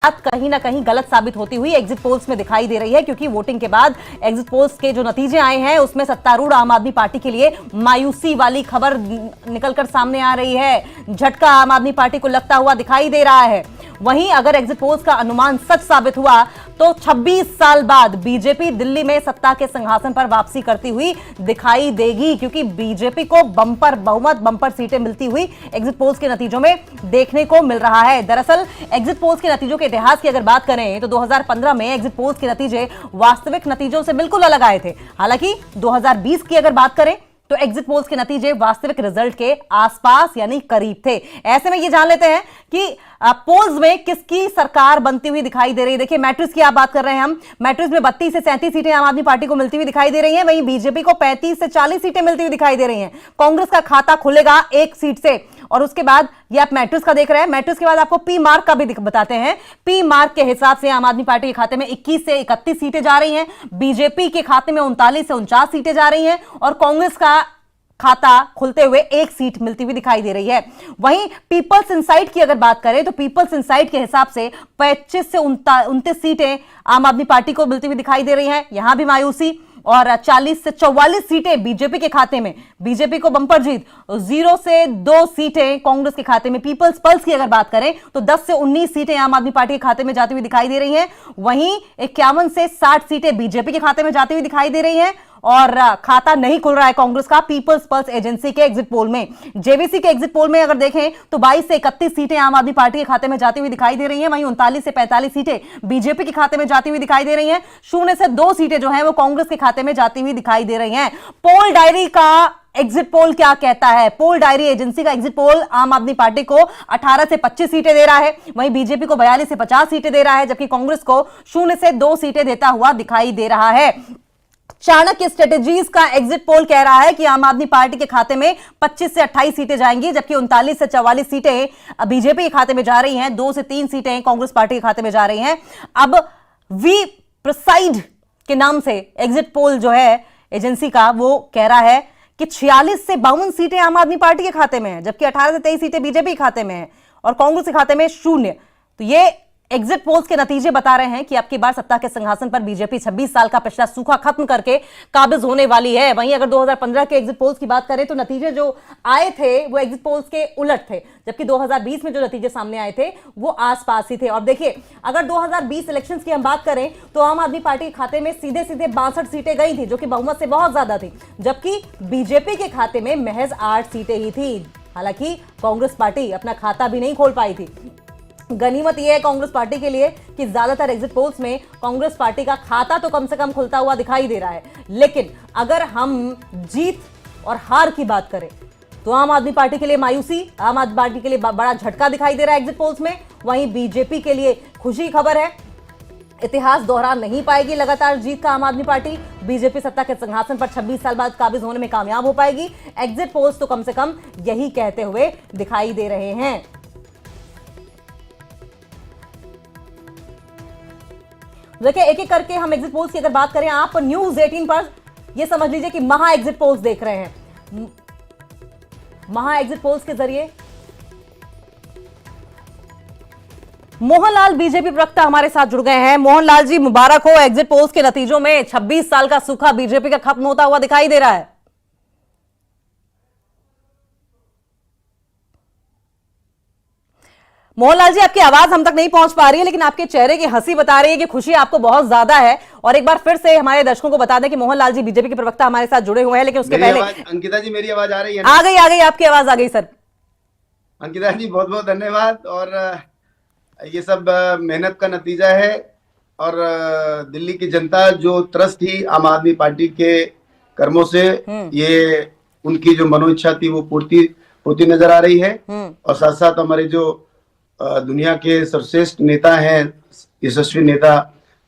बात कहीं ना कहीं गलत साबित होती हुई एग्जिट पोल्स में दिखाई दे रही है, क्योंकि वोटिंग के बाद एग्जिट पोल्स के जो नतीजे आए हैं उसमें सत्तारूढ़ आम आदमी पार्टी के लिए मायूसी वाली खबर निकलकर सामने आ रही है। झटका आम आदमी पार्टी को लगता हुआ दिखाई दे रहा है। वहीं अगर एग्जिट पोल्स का अनुमान सच साबित हुआ तो 26 साल बाद बीजेपी दिल्ली में सत्ता के सिंहासन पर वापसी करती हुई दिखाई देगी, क्योंकि बीजेपी को बंपर बहुमत, बंपर सीटें मिलती हुई एग्जिट पोल्स के नतीजों में देखने को मिल रहा है। दरअसल एग्जिट पोल्स के नतीजों के इतिहास की अगर बात करें तो 2015 में एग्जिट पोल्स के नतीजे वास्तविक नतीजों से बिल्कुल अलग आए थे। हालांकि 2020 की अगर बात करें तो एग्जिट पोल्स के नतीजे वास्तविक रिजल्ट के आसपास यानी करीब थे। ऐसे में ये जान लेते हैं कि पोल्स में किसकी सरकार बनती हुई दिखाई दे रही है। देखिए, मैट्रिक्स की आप बात कर रहे हैं हम। मैट्रिक्स में 32 से 37 सीटें आम आदमी पार्टी को मिलती हुई दिखाई दे रही हैं। वहीं बीजेपी को 35 से 40 सीटें मिलती हुई दिखाई दे रही हैं। कांग्रेस का खाता खुलेगा एक सीट से। और उसके बाद ये आप मैट्रिक्स का देख रहे हैं। मैट्रिक्स के बाद आपको पी मार्क का भी बताते हैं। पी मार्क के हिसाब से आम आदमी पार्टी के खाते में 21 से 31 सीटें जा रही हैं, बीजेपी के खाते में 39 से 49 सीटें जा रही हैं और कांग्रेस का खाता खुलते हुए एक सीट मिलती हुई दिखाई दे रही है। वहीं पीपल्स इनसाइट की अगर बात करें तो पीपल्स इनसाइट के हिसाब से 25 से 29 सीटें आम आदमी पार्टी को मिलती हुई दिखाई दे रही हैं। यहां भी मायूसी। और 40 से 44 सीटें बीजेपी के खाते में, बीजेपी को बंपर जीत। 0 से 2 सीटें कांग्रेस के खाते में। पीपल्स पल्स की अगर बात करें तो 10 से 19 सीटें आम आदमी पार्टी के खाते में जाती हुई दिखाई दे रही हैं। वहीं 51 से 60 सीटें बीजेपी के खाते में जाती हुई दिखाई दे रही हैं और खाता नहीं खुल रहा है कांग्रेस का पीपल्स पल्स एजेंसी के एग्जिट पोल में। जेवीसी के एग्जिट पोल में अगर देखें तो 22 से 31 सीटें आम आदमी पार्टी के खाते में जाती हुई दिखाई दे रही हैं। वहीं 39 से 45 सीटें बीजेपी के खाते में जाती हुई दिखाई दे रही हैं। 0 से 2 सीटें जो हैं वो कांग्रेस के खाते में जाती हुई दिखाई दे रही हैं। पोल डायरी का एग्जिट पोल क्या कहता है? पोल डायरी एजेंसी का एग्जिट पोल आम आदमी पार्टी को 18 से 25 सीटें दे रहा है। वहीं बीजेपी को 42 से 50 सीटें दे रहा है, जबकि कांग्रेस को 0 से 2 सीटें देता हुआ दिखाई दे रहा है। चाणक्य स्ट्रेटेजीज का एग्जिट पोल कह रहा है कि आम आदमी पार्टी के खाते में 25 से 28 सीटें जाएंगी, जबकि 39 से 44 सीटें बीजेपी के खाते में जा रही हैं। 2 से 3 सीटें कांग्रेस पार्टी के खाते में जा रही हैं। अब वी प्रिसाइड के नाम से एग्जिट पोल जो है एजेंसी का, वो कह रहा है कि 46 से 52 सीटें आम आदमी पार्टी के खाते में है, जबकि 18 से 23 सीटें बीजेपी के खाते में है और कांग्रेस के खाते में 0। तो ये एग्जिट पोल्स के नतीजे बता रहे हैं कि अब की बार सत्ता के सिंहासन पर बीजेपी 26 साल का पिछला सूखा खत्म करके काबिज होने वाली है। वहीं अगर 2015 के एग्जिट पोल्स की बात करें तो नतीजे जो आए थे वो एग्जिट पोल्स के उलट थे, जबकि 2020 में जो नतीजे सामने आए थे वो आसपास ही थे। और देखिए, अगर 2020 इलेक्शंस की हम बात करें तो आम आदमी पार्टी के खाते में सीधे सीधे 62 सीटें गई थी, जो कि बहुमत से बहुत ज्यादा थी, जबकि बीजेपी के खाते में महज 8 सीटें ही थी। हालांकि कांग्रेस पार्टी अपना खाता भी नहीं खोल पाई थी। गनीमत यह है कांग्रेस पार्टी के लिए कि ज्यादातर एग्जिट पोल्स में कांग्रेस पार्टी का खाता तो कम से कम खुलता हुआ दिखाई दे रहा है। लेकिन अगर हम जीत और हार की बात करें तो आम आदमी पार्टी के लिए मायूसी, आम आदमी पार्टी के लिए बड़ा झटका दिखाई दे रहा है एग्जिट पोल्स में। वहीं बीजेपी के लिए खुशी खबर है, इतिहास दोहरा नहीं पाएगी लगातार जीत का आम आदमी पार्टी। बीजेपी सत्ता के सिंहासन पर 26 साल बाद काबिज होने में कामयाब हो पाएगी। एग्जिट पोल्स तो कम से कम यही कहते हुए दिखाई दे रहे हैं। देखिए, एक एक करके हम एग्जिट पोल्स की अगर बात करें, आप न्यूज 18 पर यह समझ लीजिए कि महा एग्जिट पोल्स देख रहे हैं। महा एग्जिट पोल्स के जरिए मोहनलाल बीजेपी प्रवक्ता हमारे साथ जुड़ गए हैं। मोहनलाल जी, मुबारक हो। एग्जिट पोल्स के नतीजों में 26 साल का सूखा बीजेपी का खत्म होता हुआ दिखाई दे रहा है। मोहनलाल जी, आपकी आवाज हम तक नहीं पहुंच पा रही है, लेकिन आपके चेहरे की हंसी बता रही है कि खुशी आपको बहुत ज्यादा है। और एक बार फिर से हमारे दर्शकों को बता दें कि मोहनलाल जी बीजेपी के प्रवक्ता हमारे साथ जुड़े हुए हैं, लेकिन उसके पहले अंकिता जी, मेरी आवाज आ रही है? आ गई आपकी आवाज आ गई सर। अंकिता जी, बहुत बहुत धन्यवाद। और ये सब मेहनत का नतीजा है और दिल्ली की जनता जो त्रस्त थी आम आदमी पार्टी के कर्मों से, ये उनकी जो मनोइच्छा थी वो पूर्ति नजर आ रही है। और साथ साथ हमारे जो दुनिया के सर्वश्रेष्ठ नेता हैं, यशस्वी नेता,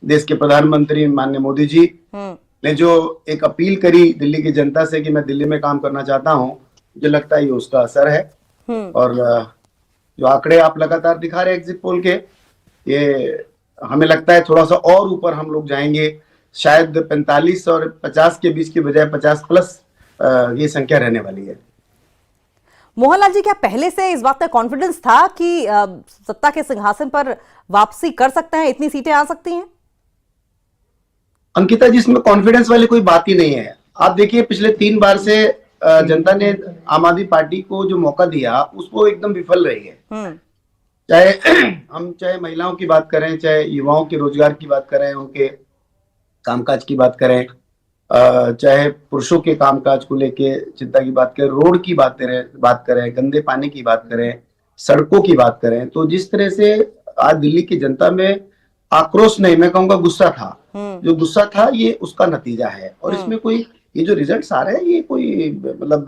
देश के प्रधानमंत्री माननीय मोदी जी ने जो एक अपील करी दिल्ली की जनता से कि मैं दिल्ली में काम करना चाहता हूं, मुझे लगता है ये उसका असर है। और जो आंकड़े आप लगातार दिखा रहे हैं एग्जिट पोल के, ये हमें लगता है थोड़ा सा और ऊपर हम लोग जाएंगे। शायद 45 और 50 के बीच की बजाय 50 प्लस ये संख्या रहने वाली है। मोहनलाल जी, क्या पहले से इस बात का कॉन्फिडेंस था कि सत्ता के सिंहासन पर वापसी कर सकते हैं, इतनी सीटें आ सकती हैं? अंकिता जी, इसमें कॉन्फिडेंस वाली कोई बात ही नहीं है। आप देखिए, पिछले 3 बार से जनता ने आम आदमी पार्टी को जो मौका दिया उसको एकदम विफल रही है। चाहे महिलाओं की बात करें, चाहे युवाओं के रोजगार की बात करें, उनके कामकाज की बात करें, चाहे पुरुषों के कामकाज को लेके चिंता की बात करें, रोड की बात करें, गंदे पानी की बात करें, सड़कों की बात करें, तो जिस तरह से आज दिल्ली की जनता में आक्रोश नहीं, मैं कहूंगा गुस्सा था, जो गुस्सा था ये उसका नतीजा है। और इसमें कोई ये जो रिजल्ट्स आ रहे हैं, ये कोई मतलब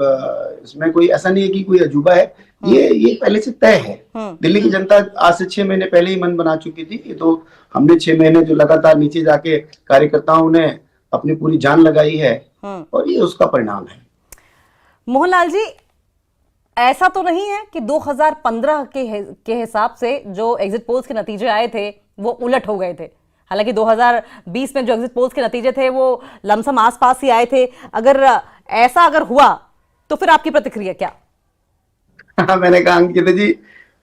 इसमें कोई ऐसा नहीं है कि कोई अजूबा है, ये पहले से तय है। दिल्ली की जनता आज से 6 महीने पहले ही मन बना चुकी थी। ये तो हमने 6 महीने जो लगातार नीचे जाके कार्यकर्ताओं ने अपनी पूरी जान लगाई है, और ये उसका परिणाम है। मोहनलाल जी, ऐसा तो नहीं है कि 2015 के हिसाब से जो एग्जिट पोल्स के नतीजे आए थे वो उलट हो गए थे? हालांकि 2020 में जो एग्जिट पोल्स के नतीजे थे वो लमसम आसपास ही आए थे। अगर हुआ तो फिर आपकी प्रतिक्रिया क्या? मैंने कहा अंकिता जी,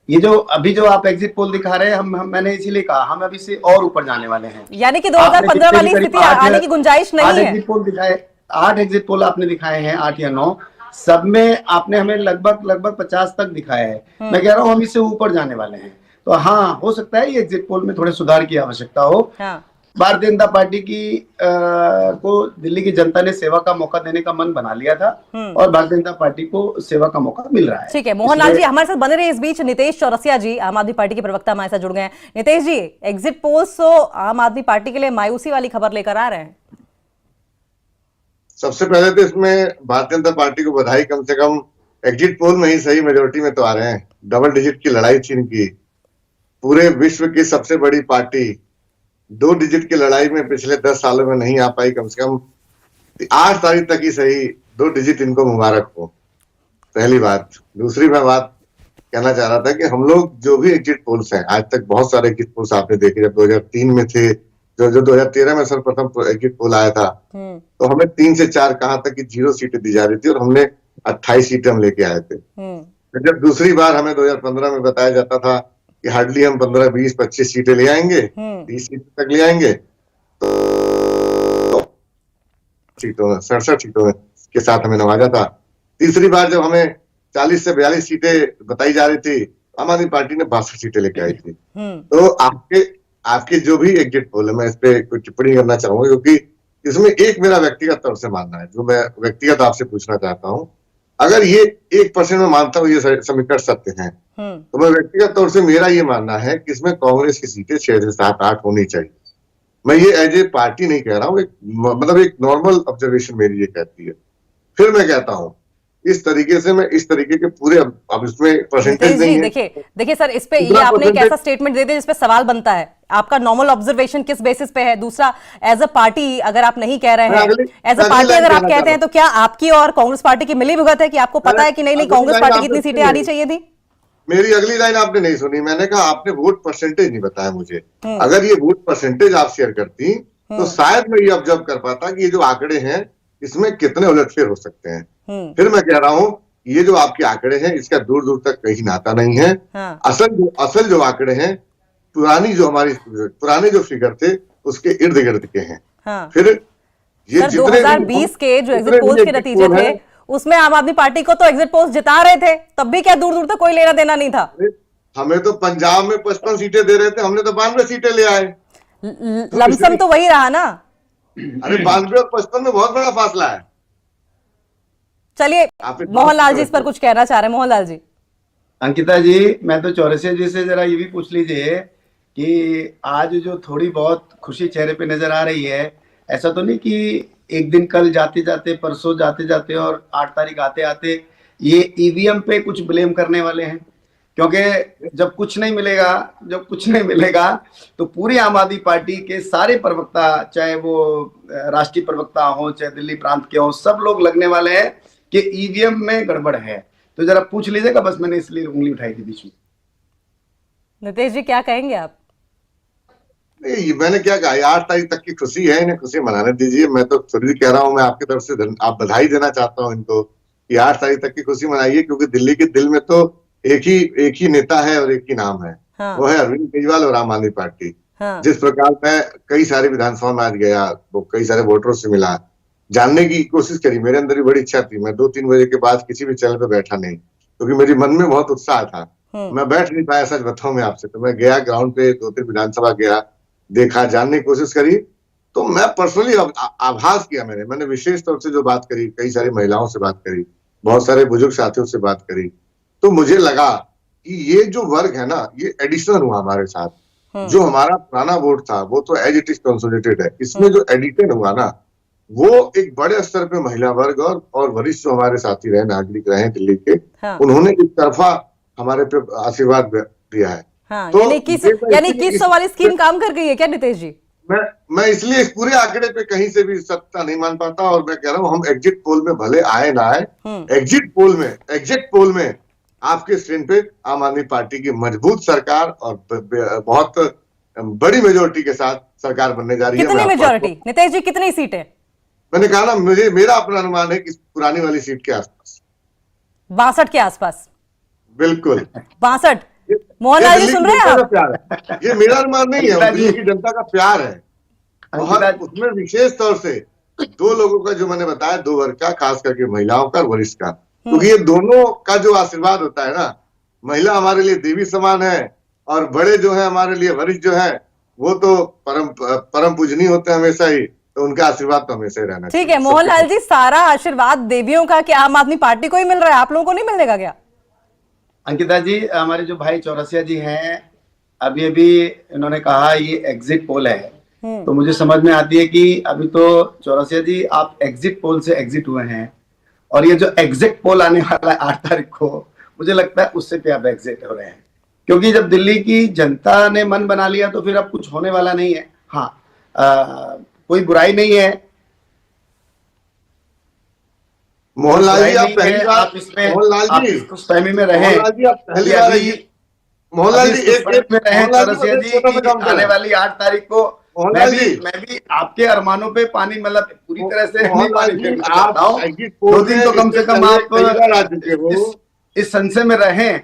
ये जो अभी जो आप एग्जिट पोल दिखा रहे हैं, मैंने इसीलिए कहा हम अभी से और ऊपर जाने वाले हैं। यानी कि 2015 वाली स्थिति आने की गुंजाइश नहीं है। 8 एग्जिट पोल आपने दिखाए हैं, 8 या 9, सब में आपने हमें लगभग 50 तक दिखाया है। मैं कह रहा हूँ हम इससे ऊपर जाने वाले हैं। तो हाँ, हो सकता है ये एग्जिट पोल में थोड़े सुधार की आवश्यकता हो। भारतीय जनता पार्टी को दिल्ली की जनता ने सेवा का मौका देने का मन बना लिया था, और भारतीय जनता पार्टी को सेवा का मौका मिल रहा है। ठीक है मोहनलाल जी, हमारे साथ बने रहे। इस बीच नितेश चौरसिया जी, आम आदमी पार्टी के प्रवक्ता, हमारे साथ जुड़ गए हैं। नितेश जी, एग्जिट पोल्स तो आम आदमी पार्टी के लिए मायूसी वाली खबर लेकर आ रहे हैं। सबसे पहले तो इसमें भारतीय जनता पार्टी को बधाई, कम से कम एग्जिट पोल में ही सही मेजोरिटी में तो आ रहे हैं। डबल डिजिट की लड़ाई थी इनकी। पूरे विश्व की सबसे बड़ी पार्टी 2 डिजिट की लड़ाई में पिछले 10 सालों में नहीं आ पाई। कम से कम 8 तारीख तक ही सही 2 डिजिट इनको मुबारक हो, पहली बात। दूसरी मैं बात कहना चाह रहा था कि हम लोग जो भी एग्जिट पोल्स हैं, आज तक बहुत सारे एग्जिट पोल्स आपने देखे। जब 2003 में थे, जो 2013 में सर्वप्रथम एग्जिट पोल आया था, तो हमें 3 से 4 कहां तक की 0 सीटें दी जा रही थी, और हमने 28 सीटें हम लेके आए थे। जब दूसरी बार हमें 2015 में बताया जाता था कि हार्डली हम 15, 20, 25 सीटें ले आएंगे, 30 सीटें तक ले आएंगे, तो 67 सीटों के साथ हमें नवाजा था। तीसरी बार जब हमें 40 से 42 सीटें बताई जा रही थी, आम आदमी पार्टी ने 62 सीटें लेके आई थी। तो आपके जो भी एग्जिट पोल है, मैं इस पे कुछ टिप्पणी करना चाहूंगा, क्योंकि इसमें एक मेरा व्यक्तिगत तौर से मानना है, जो मैं व्यक्तिगत आपसे पूछना चाहता हूं। अगर ये 1% में मानता हूं ये समीकरण सत्य है, तो मैं व्यक्तिगत तौर से मेरा ये मानना है कि इसमें कांग्रेस की सीटें 6 से 7, 8 होनी चाहिए। मैं ये एज ए पार्टी नहीं कह रहा हूँ, मतलब एक नॉर्मल ऑब्जर्वेशन मेरी ये कहती है। फिर मैं कहता हूँ इस तरीके से, मैं इस तरीके के पूरे, अब इसमें परसेंटेज नहीं है। देखिए सर, इस पे ये आपने एक ऐसा स्टेटमेंट दे दिया जिस पे सवाल बनता है, आपका नॉर्मल ऑब्जर्वेशन किस बेसिस पे है? दूसरा, एज अ पार्टी अगर आप नहीं कह रहे हैं, एज अ पार्टी अगर आप कहते हैं, तो क्या आपकी और कांग्रेस पार्टी की मिली भुगत है कि आपको पता है कि नहीं कांग्रेस पार्टी की इतनी सीटें आनी चाहिए थी? मेरी अगली लाइन आपने नहीं सुनी। मैंने कहा आपने वोट परसेंटेज नहीं बताया मुझे। अगर ये वोट परसेंटेज आप शेयर करती तो शायद मैं ये ऑब्जर्व कर पाता कि ये जो आंकड़े हैं इसमें कितने उलटफेर हो सकते हैं। फिर मैं कह रहा हूँ ये जो आपके आंकड़े हैं इसका दूर दूर तक कहीं नाता नहीं है। असल जो आंकड़े हैं पुराने जो फिगर थे उसके इर्द गिर्द के हैं। फिर ये 2020 के जो एग्जिट पोल्स के नतीजे थे उसमें आम आदमी पार्टी को तो एग्जिट पोल्स जिता रहे थे, तब भी क्या दूर दूर तक कोई लेना देना नहीं था? हमें तो पंजाब में 55 सीटें दे रहे थे, हमने तो 92 सीटें ले आए। लमसम तो वही रहा ना। अरे 92 और 55 में बहुत बड़ा फासला है। चलिए मोहनलाल जी इस पर कुछ कहना चाह रहे हैं। मोहनलाल जी। अंकिता जी, मैं तो चौरसिया जी से जरा ये भी पूछ लीजिए कि आज जो थोड़ी बहुत खुशी चेहरे पे नजर आ रही है, ऐसा तो नहीं कि एक दिन कल जाते जाते, परसों जाते जाते और 8 तारीख आते आते ये ईवीएम पे कुछ ब्लेम करने वाले हैं? क्योंकि जब कुछ नहीं मिलेगा तो पूरी आम आदमी पार्टी के सारे प्रवक्ता, चाहे वो राष्ट्रीय प्रवक्ता हो चाहे दिल्ली प्रांत के हो, सब लोग लगने वाले हैं कि ईवीएम में गड़बड़ है। तो जरा पूछ लीजिएगा, बस मैंने इसलिए उंगली उठाई थी बीच में। नितेश जी क्या कहेंगे आप? नहीं, मैंने क्या कहा, 8 तारीख तक की खुशी है, इन्हें खुशी मनाने दीजिए। मैं तो फिर भी कह रहा हूं, मैं आपकी तरफ से आप बधाई देना चाहता हूं इनको कि 8 तारीख तक की खुशी मनाइए, क्योंकि दिल्ली के दिल में तो एक ही नेता है और एक ही नाम है। हाँ। वो है अरविंद केजरीवाल और आम आदमी पार्टी। हाँ। जिस प्रकार मैं कई सारे विधानसभा में आज गया, वो कई सारे वोटरों से मिला, जानने की कोशिश करी, मेरे अंदर भी बड़ी इच्छा थी। मैं 2-3 बजे के बाद किसी भी चैनल पे बैठा नहीं, क्योंकि मेरे मन में बहुत उत्साह था। मैं बैठ नहीं पाया, सच बताऊं मैं आपसे। तो मैं गया ग्राउंड पे, 2-3 विधानसभा गया, देखा, जानने की कोशिश करी। तो मैं पर्सनली आभास किया, मैंने विशेष तौर से जो बात करी, कई सारी महिलाओं से बात करी, बहुत सारे बुजुर्ग साथियों से बात करी, तो मुझे लगा कि ये जो वर्ग है ना, ये एडिशनल हुआ हमारे साथ। जो हमारा पुराना वोट था वो तो एज इट इज कंसोलिडेटेड है, इसमें जो एडिटेड हुआ ना, वो एक बड़े स्तर पे महिला वर्ग और वरिष्ठ जो हमारे साथी रहे, नागरिक रहे दिल्ली के, उन्होंने एक तरफा हमारे पे आशीर्वाद दिया है। हाँ, तो यानी 2100 वाली स्कीम काम कर गई है क्या नितेश जी? मैं इसलिए इस पूरे आंकड़े पे कहीं से भी सत्ता नहीं मान पाता, और मैं कह रहा हूँ हम एग्जिट पोल में भले आए ना आए, एग्जिट पोल में आपके स्क्रीन पे आम आदमी पार्टी की मजबूत सरकार और बहुत बड़ी मेजोरिटी के साथ सरकार बनने जा रही है। कितनी मेजोरिटी नितेश जी, कितनी सीटें? मैंने कहा ना, मेरा अपना अनुमान है कि पुरानी वाली सीट के आसपास 62 के आसपास। बिल्कुल 62। मोहनलाल जी सुन रहे हैं आप? प्यार है, ये मेरा अनुमान नहीं है, दिल्ली की जनता का प्यार है। और उसमें विशेष तौर से 2 लोगों का जो मैंने बताया, 2 वर्ग का, खास करके महिलाओं का, वरिष्ठ का, क्योंकि ये दोनों का जो आशीर्वाद होता है ना, महिला हमारे लिए देवी समान है, और बड़े जो है हमारे लिए वरिष्ठ जो है, वो तो परम पूजनीय होते हैं हमेशा ही, तो उनका आशीर्वाद तो हमेशा ही रहना चाहिए। ठीक है मोहनलाल जी, सारा आशीर्वाद देवियों का क्या आम आदमी पार्टी को ही मिल रहा है, आप लोगों को नहीं मिलेगा क्या? अंकिता जी, हमारे जो भाई चौरसिया जी हैं, अभी इन्होंने कहा ये एग्जिट पोल है, तो मुझे समझ में आती है कि अभी तो चौरसिया जी आप एग्जिट पोल से एग्जिट हुए हैं, और ये जो एग्जिट पोल आने वाला है 8 तारीख को, मुझे लगता है उससे भी आप एग्जिट हो रहे हैं, क्योंकि जब दिल्ली की जनता ने मन बना लिया तो फिर अब कुछ होने वाला नहीं है। हाँ, कोई बुराई नहीं है मोहनलाल जी, आप पहली बार, आप इसमें मोहनलाल जी उस फहमी में रहे, मोहनलाल जी आप पहली बार, मोहनलाल जी आने वाली 8 तारीख को मैं भी आपके अरमानों पे पानी, मतलब पूरी तरह से नहीं पानी फेरना चाहता हूँ। 2 दिन तो कम से कम आप इस संशय में रहें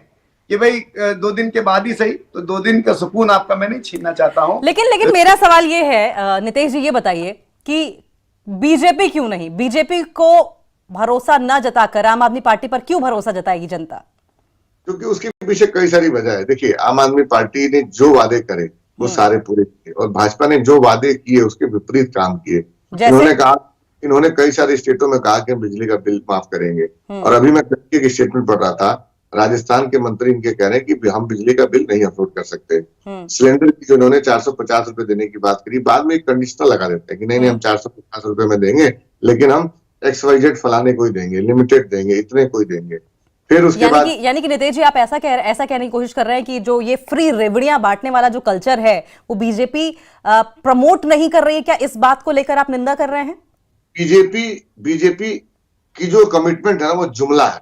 कि भाई 2 दिन के बाद ही सही, तो 2 दिन का सुकून आपका मैं नहीं छीनना चाहता हूँ। लेकिन मेरा सवाल ये है नितेश जी, ये बताइए कि बीजेपी क्यों नहीं, बीजेपी को भरोसा न जताकर आम आदमी पार्टी पर क्यों भरोसा जताएगी जनता? क्योंकि उसके पीछे कई सारी वजह है। देखिए, आम आदमी पार्टी ने जो वादे करे वो सारे पूरे किए, और भाजपा ने जो वादे किए उसके विपरीत काम किए। इन्होंने कई सारे स्टेटों में कहा कि हम बिजली का बिल माफ करेंगे, और अभी मैं की स्टेटमेंट पढ़ रहा था, राजस्थान के मंत्री इनके कह रहे हैं कि हम बिजली का बिल नहीं अफोर्ड कर सकते। सिलेंडर की जो इन्होंने 450 रुपए देने की बात करी, बाद में एक कंडीशनल लगा देते हैं कि नहीं हम 450 रुपए में देंगे, लेकिन हम XYZ फलाने को ही देंगे, लिमिटेड देंगे, इतने को ही देंगे। फिर उसके बाद यानी कि नितेश जी आप ऐसा कहने की कोशिश कर रहे हैं कि जो ये फ्री रेवड़ियां बांटने वाला जो कल्चर है वो बीजेपी प्रमोट नहीं कर रही है क्या? इस बात को लेकर आप निंदा कर रहे हैं? बीजेपी की जो कमिटमेंट है ना, वो जुमला है।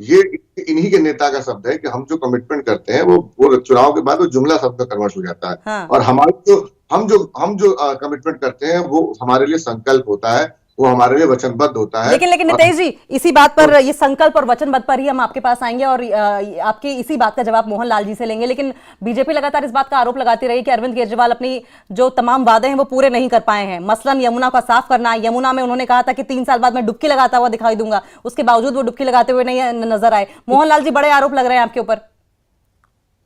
ये इन्हीं के नेता का शब्द है कि हम जो कमिटमेंट करते हैं वो चुनाव के बाद वो जुमला शब्द में कन्वर्ट हो जाता है। हाँ। और हम जो कमिटमेंट करते हैं वो हमारे लिए संकल्प होता है, वो हमारे लिए वचनबद्ध होता है। लेकिन नितेश जी, इसी बात पर, ये संकल्प और वचनबद्ध पर ही हम आपके पास आएंगे और आपके इसी बात का जवाब मोहनलाल जी से लेंगे। लेकिन बीजेपी लगातार इस बात का आरोप लगाती रही कि अरविंद केजरीवाल अपनी जो तमाम वादे हैं वो पूरे नहीं कर पाए हैं। मसलन यमुना का साफ करना, यमुना में उन्होंने कहा था कि 3 साल बाद मैं डुबकी लगाता हुआ दिखाई दूंगा, उसके बावजूद वो डुबकी लगाते हुए नहीं नजर आए। मोहनलाल जी, बड़े आरोप लग रहे हैं आपके ऊपर।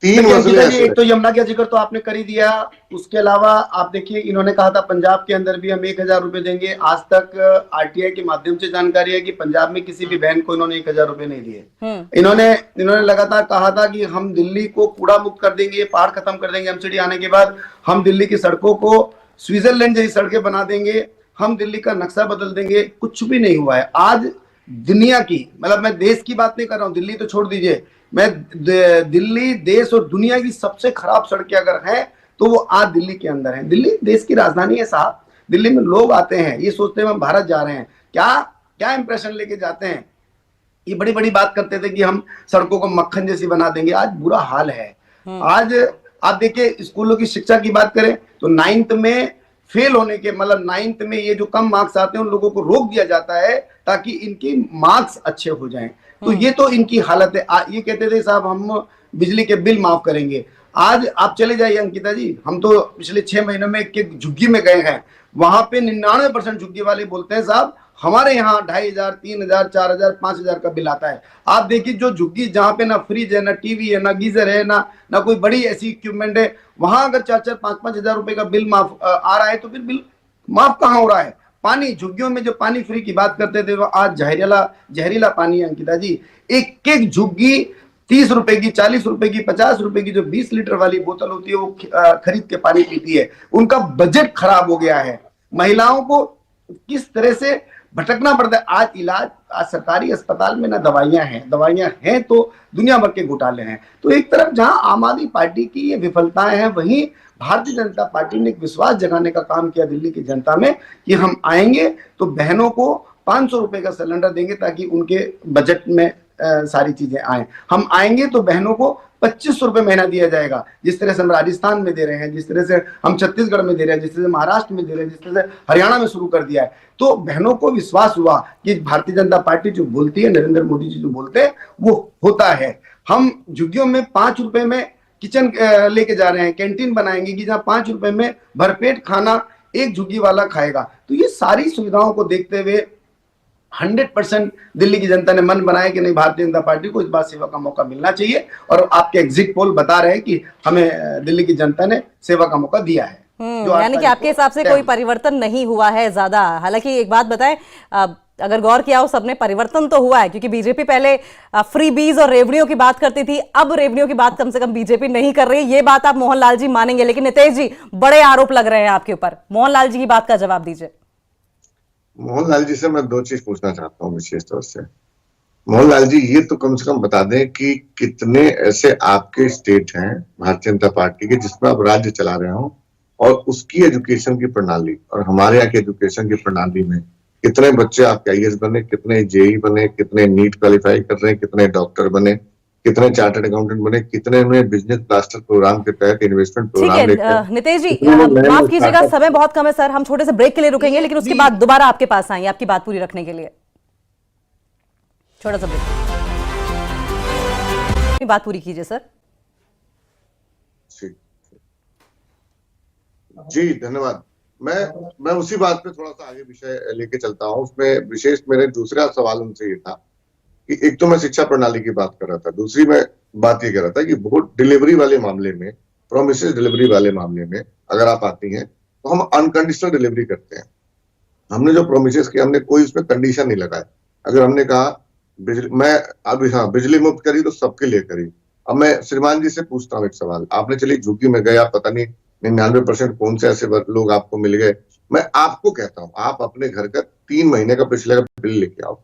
3 मसले, एक तो यमुना का जिक्र तो आपने कर ही दिया, उसके अलावा आप देखिए इन्होंने कहा था पंजाब के अंदर भी हम 1000 रुपए देंगे। आज तक RTI के माध्यम से जानकारी है कि पंजाब में किसी भी बहन को इन्होंने 1000 रुपए नहीं दिए। इन्होंने लगातार कहा था कि हम दिल्ली को कूड़ा मुक्त कर देंगे, पहाड़ खत्म कर देंगे, MCD आने के बाद हम दिल्ली की सड़कों को स्विट्जरलैंड जैसी सड़कें बना देंगे, हम दिल्ली का नक्शा बदल देंगे। कुछ भी नहीं हुआ है। आज दुनिया की, मतलब मैं देश की बात नहीं कर रहा हूँ, दिल्ली तो छोड़ दीजिए, मैं दिल्ली देश और दुनिया की सबसे खराब सड़कें अगर हैं तो वो आज दिल्ली के अंदर है। दिल्ली देश की राजधानी है साहब। दिल्ली में लोग आते हैं, ये सोचते हैं हम भारत जा रहे हैं, क्या इंप्रेशन लेके जाते हैं। ये बड़ी बड़ी बात करते थे कि हम सड़कों को मक्खन जैसी बना देंगे, आज बुरा हाल है। आज आप देखिए स्कूलों की शिक्षा की बात करें तो 9th में फेल होने के, मतलब 9th में ये जो कम मार्क्स आते हैं उन लोगों को रोक दिया जाता है ताकि इनके मार्क्स अच्छे हो जाएं। तो ये तो इनकी हालत है। ये कहते थे साहब हम बिजली के बिल माफ करेंगे। आज आप चले जाइए अंकिता जी, हम तो पिछले 6 महीनों में एक झुग्गी में गए हैं, वहां पे 99% झुग्गी वाले बोलते हैं साहब हमारे यहाँ 2500, 3000, 4000, 5000 का बिल आता है। आप देखिए जो झुग्गी जहाँ पे ना फ्रिज है, ना टीवी है, ना गीजर है, ना कोई बड़ी ऐसी इक्विपमेंट है, वहां अगर 4-4, 5-5 हजार रुपए का बिल माफ आ रहा है तो फिर बिल माफ कहाँ हो रहा है? पानी, झुग्गियों में जो पानी फ्री की बात करते थे वो आज जहरीला पानी है अंकिता जी। एक एक झुग्गी 30 रुपए की, 40 रुपए की, 50 रुपए की जो 20 लीटर वाली बोतल होती है वो खरीद के पानी पीती है। उनका बजट खराब हो गया है। महिलाओं को किस तरह से भटकना पड़ता है। आज सरकारी अस्पताल में ना दवाइयां हैं तो दुनिया भर के घोटाले हैं। तो एक तरफ जहां आम आदमी पार्टी की ये विफलताएं हैं, वहीं भारतीय जनता पार्टी ने एक विश्वास जगाने का काम किया दिल्ली की जनता में कि हम आएंगे तो बहनों को 500 रुपए का सिलेंडर देंगे ताकि उनके बजट में सारी चीजें आए। हम आएंगे तो बहनों को 2500 रुपए महीना दिया जाएगा, जिस तरह से हम राजस्थान में दे रहे हैं, जिस तरह से हम छत्तीसगढ़ में दे रहे हैं, जिस तरह से महाराष्ट्र में दे रहे हैं, जिस तरह से हरियाणा में शुरू कर दिया है। तो बहनों को विश्वास हुआ कि भारतीय जनता पार्टी जो बोलती है, नरेंद्र मोदी जी जो बोलते हैं वो होता है। हम झुग्गियों में 5 रुपए में किचन लेके जा रहे हैं, कैंटीन बनाएंगे कि जहाँ 5 रुपए में भरपेट खाना एक झुग्गी वाला खाएगा। तो ये सारी सुविधाओं को देखते हुए 100% दिल्ली की जनता ने मन बनाया कि नहीं, भारतीय जनता पार्टी को इस बार सेवा का मौका मिलना चाहिए। और आपके एग्जिट पोल बता रहे हैं कि हमें दिल्ली की जनता ने सेवा का मौका दिया है। यानी कि आपके हिसाब से कोई परिवर्तन नहीं हुआ है ज्यादा। हालांकि एक बात बताएं, अगर गौर किया हो सबने, परिवर्तन तो हुआ है क्योंकि बीजेपी पहले फ्री बीज और रेवड़ियों की बात करती थी, अब रेवड़ियों की बात कम से कम बीजेपी नहीं कर रही। ये बात आप मोहनलाल जी मानेंगे, लेकिन नितेश जी बड़े आरोप लग रहे हैं आपके ऊपर। मोहनलाल जी की बात का जवाब दीजिए। मोहनलाल जी से मैं 2 चीज पूछना चाहता हूँ विशेष तौर से। मोहनलाल जी ये तो कम से कम बता दें कि कितने ऐसे आपके स्टेट हैं भारतीय जनता पार्टी के जिसमें आप राज्य चला रहे हो, और उसकी एजुकेशन की प्रणाली और हमारे यहाँ की एजुकेशन की प्रणाली में कितने बच्चे आपके IAS बने, कितने JEE बने, कितने नीट क्वालिफाई कर रहे हैं, कितने डॉक्टर बने, कितने चार्टर्ड अकाउंटेंट बने, कितने में बिजनेस क्लस्टर प्रोग्राम के तहत इन्वेस्टमेंट प्रोग्राम लेकर। ठीक है नितेश जी, माफ कीजिएगा, समय बहुत कम है सर, हम छोटे से ब्रेक के लिए रुकेंगे, लेकिन उसके बाद दोबारा आपके पास आएंगे आपकी बात पूरी रखने के लिए। छोटा सा ब्रेक, बात पूरी कीजिए सर। जी धन्यवाद। मैं उसी बात पे थोड़ा सा आगे विषय लेके चलता हूँ। उसमें विशेष मेरे दूसरा सवाल उनसे ये था कि एक तो मैं शिक्षा प्रणाली की बात कर रहा था, दूसरी मैं बात ये कर रहा था कि वोट डिलीवरी वाले मामले में, प्रोमिसेस डिलीवरी वाले मामले में अगर आप आती हैं तो हम अनकंडीशनल डिलीवरी करते हैं। हमने जो प्रोमिसेस किया, हमने कोई उसमें कंडीशन नहीं लगाया। अगर हमने कहा बिजली मुफ्त करी तो सबके लिए करी। अब मैं श्रीमान जी से पूछता हूँ एक सवाल। आपने चलिए झुग्गी में गए, आप पता नहीं 99% कौन से ऐसे लोग आपको मिल गए। मैं आपको कहता हूँ आप अपने घर का 3 महीने का पिछले का बिल लेके आओ,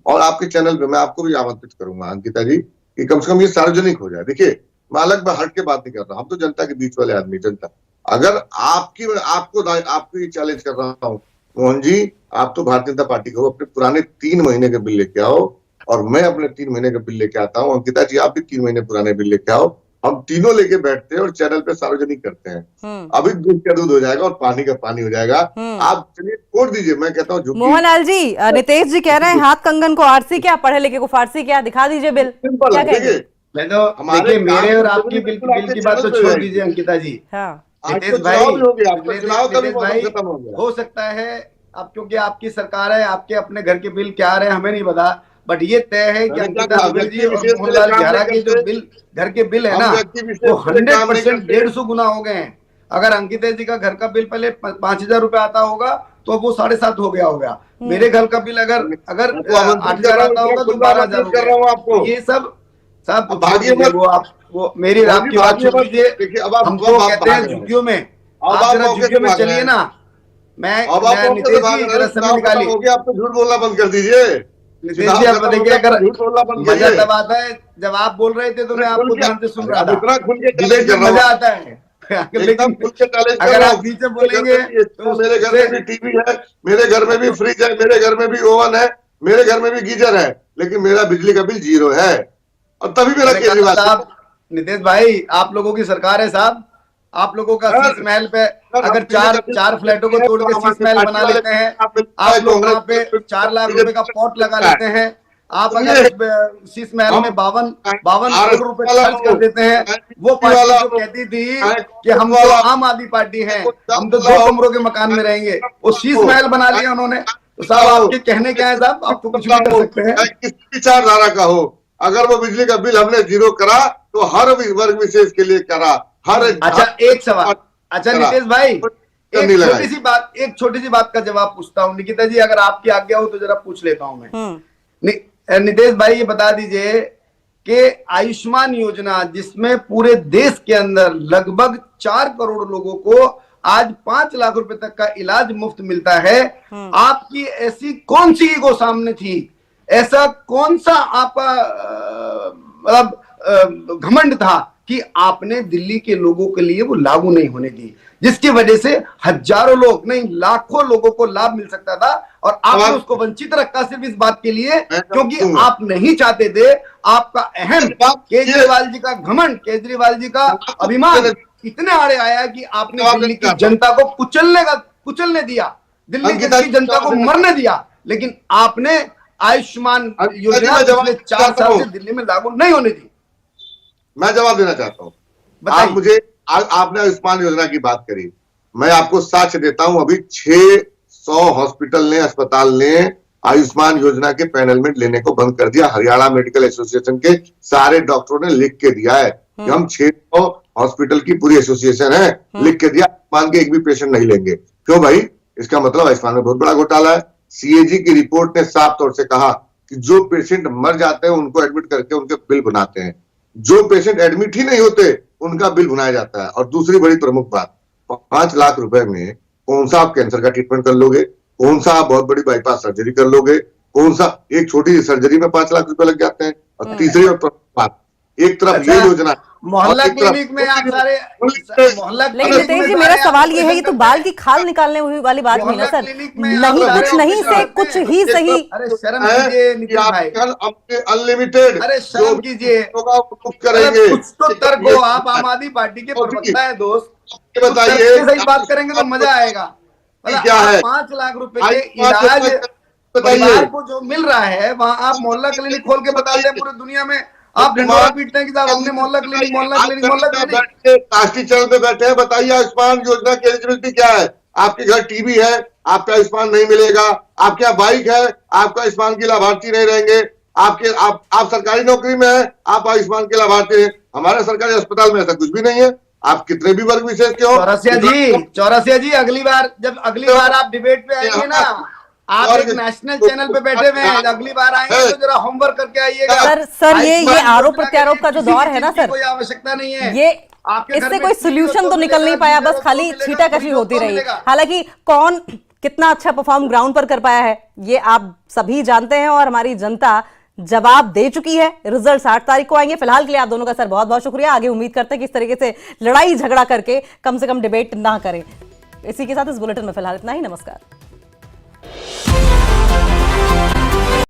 और आपके चैनल पे मैं आपको भी आमंत्रित करूंगा अंकिता जी कि कम से कम ये सार्वजनिक हो जाए। देखिए मैं अलग में हट के बात नहीं कर रहा, हम तो जनता के बीच वाले आदमी, जनता। अगर आपको ये चैलेंज कर रहा हूँ मोहन जी, आप तो भारतीय जनता पार्टी को अपने पुराने 3 महीने के बिल लेके आओ और मैं अपने 3 महीने का बिल लेके आता हूँ। अंकिता जी आप भी 3 महीने पुराने बिल लेके आओ, हम तीनों लेके बैठते हैं और चैनल पे सार्वजनिक करते हैं। अभी दूध का दूध हो जाएगा और पानी का पानी हो जाएगा। आप चलिए छोड़ दीजिए, मैं कहता हूँ। मोहनलाल जी, नितेश जी कह रहे हैं हाथ कंगन को आरसी क्या, पढ़े लिखे को फारसी क्या, दिखा दीजिए बिल। क्या कहेंगे? देखिए मेरे और आपकी बिल की बात तो छोड़ दीजिए अंकिता जी। नितेश भाई हो सकता है अब क्योंकि आपकी सरकार है, आपके अपने घर के बिल क्या आ रहे हैं हमें नहीं पता, बट ये तय है कि अंकिता दुबे जी और मोहनलाल झारा के जो बिल घर के बिल है ना वो 100% 150 गुना हो गए हैं। अगर अंकिता जी का घर का बिल पहले 5000 रुपए आता होगा तो वो 7.5 हो गया होगा। मेरे घर का बिल अगर 8000 आता होगा तो 12000 होगा। ये सब वो मेरी आपकी बात छोड़ दीजिए। हम तो कहते हैं झुग्गियों में, आप जरा झुग्गियों में चलिए ना। मैं नितेश जी जरा समय निकालिए, आप तो झूठ बोलना बंद कर दीजिए। नितेश जी आप देखिए, अगर मजा तब आता है जब आप बोल रहे थे तो मैं आपको ध्यान से सुन रहा था। मजा आता है लेकिन अगर आप बीच में बोलेंगे तो मेरे घर में भी टीवी है, मेरे घर में भी फ्रिज है, मेरे घर में भी ओवन है, मेरे घर में भी गीजर है, लेकिन मेरा बिजली का बिल 0 है। और तभी मेरा केजरीवाल साहब, नितेश भाई आप लोगों की सरकार है साहब, आप लोगों का शीश महल पे अगर चार फ्लैटों को तोड़ के शीश महल बना लेते हैं, आप लोग वहाँ पे 4 लाख रुपए का पॉट लगा लेते हैं, आप अगर शीश महल में 52 करोड़ रुपए खर्च कर देते हैं, वो पार्टी जो कहती थी कि हम तो आम आदमी पार्टी हैं, हम तो 2 कमरों के मकान में रहेंगे, वो शीश महल बना लिया उन्होंने। तो साहब आपके कहने क्या है साहब, आप तो कुछ भी कर सकते हैं। किस विचारधारा का हो, अगर वो बिजली का बिल हमने 0 करा तो हर वर्ग विशेष के लिए करा, हर। अच्छा एक सवाल, अच्छा नितेश भाई, एक छोटी सी बात का जवाब पूछता हूँ। निकिता जी अगर आपकी आज्ञा हो तो जरा पूछ लेता हूं मैं। नितेश भाई ये बता दीजिए कि आयुष्मान योजना जिसमें पूरे देश के अंदर लगभग 4 करोड़ लोगों को आज 5 लाख रुपए तक का इलाज मुफ्त मिलता है, आपकी ऐसी कौन सी ईगो सामने थी, ऐसा कौन सा आपका मतलब घमंड था कि आपने दिल्ली के लोगों के लिए वो लागू नहीं होने दी, जिसकी वजह से हजारों लोग नहीं लाखों लोगों को लाभ मिल सकता था, और आपने उसको वंचित रखा सिर्फ इस बात के लिए क्योंकि आप नहीं चाहते थे। आपका अहम केजरीवाल जी का घमंड, केजरीवाल जी का अभिमान इतने आड़े आया कि आपने दिल्ली की जनता को कुचलने दिया, दिल्ली की जनता को मरने दिया, लेकिन आपने आयुष्मान योजना पिछले 4 साल से दिल्ली में लागू नहीं होने दी। मैं जवाब देना चाहता हूँ। आप मुझे आपने आयुष्मान योजना की बात करी, मैं आपको साक्ष्य देता हूं। अभी 600 हॉस्पिटल ने, अस्पताल ने आयुष्मान योजना के पैनल में लेने को बंद कर दिया। हरियाणा मेडिकल एसोसिएशन के सारे डॉक्टरों ने लिख के दिया है कि हम 600 हॉस्पिटल की पूरी एसोसिएशन है, लिख के दिया आयुष्मान के एक भी पेशेंट नहीं लेंगे। क्यों भाई? इसका मतलब आयुष्मान में बहुत बड़ा घोटाला है। सीएजी की रिपोर्ट ने साफ तौर से कहा कि जो पेशेंट मर जाते हैं उनको एडमिट करके उनके बिल बनाते हैं, जो पेशेंट एडमिट ही नहीं होते उनका बिल बनाया जाता है। और दूसरी बड़ी प्रमुख बात, 5 लाख रुपए में कौन सा आप कैंसर का ट्रीटमेंट कर लोगे, कौन सा आप बहुत बड़ी बाईपास सर्जरी कर लोगे, कौन सा एक छोटी सी सर्जरी में 5 लाख रुपए लग जाते हैं। और तीसरी और बात, एक तरफ ये योजना, मोहल्ला क्लिनिक में आप सारे मोहल्ला, लेकिन नितेश जी मेरा सवाल ये है, ये तो बाल की खाल निकालने वाली बात हुई ना सर, नहीं कुछ नहीं से कुछ ही सही। अरे शर्म कीजिए नितिन भाई, अनलिमिटेड, अरे शर्म कीजिए, करेंगे कुछ तो तर्क हो। आप आम आदमी पार्टी के प्रवक्ता है दोस्त, बताइए, सही बात करेंगे तो मजा आएगा। क्या है 5 लाख रुपए के इलाज परिवार को जो मिल रहा है, वहां आप मोहल्ला क्लिनिक खोल के बता दें पूरी दुनिया में, आप ढंढोरा पीटते हैं कि साहब हमने मोहल्ला क्लिनिक राष्ट्रीय चरण पे बैठे हैं। बताइए आयुष्मान योजना की एलिजिबिलिटी क्या है? आपके घर टीवी है, आपका आयुष्मान नहीं मिलेगा। आपके यहाँ बाइक है, आपका आयुष्मान के लाभार्थी नहीं रहेंगे। आप सरकारी नौकरी में है, आप आयुष्मान के लाभार्थी हैं। हमारे सरकारी अस्पताल में ऐसा कुछ भी नहीं है। आप कितने भी वर्ग विशेष के हो। चौरसिया जी अगली बार आप डिबेट पे आएंगे ना, आप एक नेशनल चैनल पे बैठे हुए हैं, अगली बार आएंगे तो जरा होमवर्क करके आइएगा। सर ये आरोप प्रत्यारोप का जो दौर है ना सर, कोई आवश्यकता नहीं है, ये इससे कोई सोल्यूशन तो निकल नहीं पाया, बस खाली छीटाकशी होती रही। हालांकि कौन कितना अच्छा परफॉर्म ग्राउंड पर कर पाया है ये आप सभी जानते हैं और हमारी जनता जवाब दे चुकी है। रिजल्ट 8 तारीख को आएंगे। फिलहाल के लिए आप दोनों का सर बहुत बहुत शुक्रिया। आगे उम्मीद करते हैं कि इस तरीके से लड़ाई झगड़ा करके कम से कम डिबेट ना करें। इसी के साथ इस बुलेटिन में फिलहाल इतना ही। नमस्कार।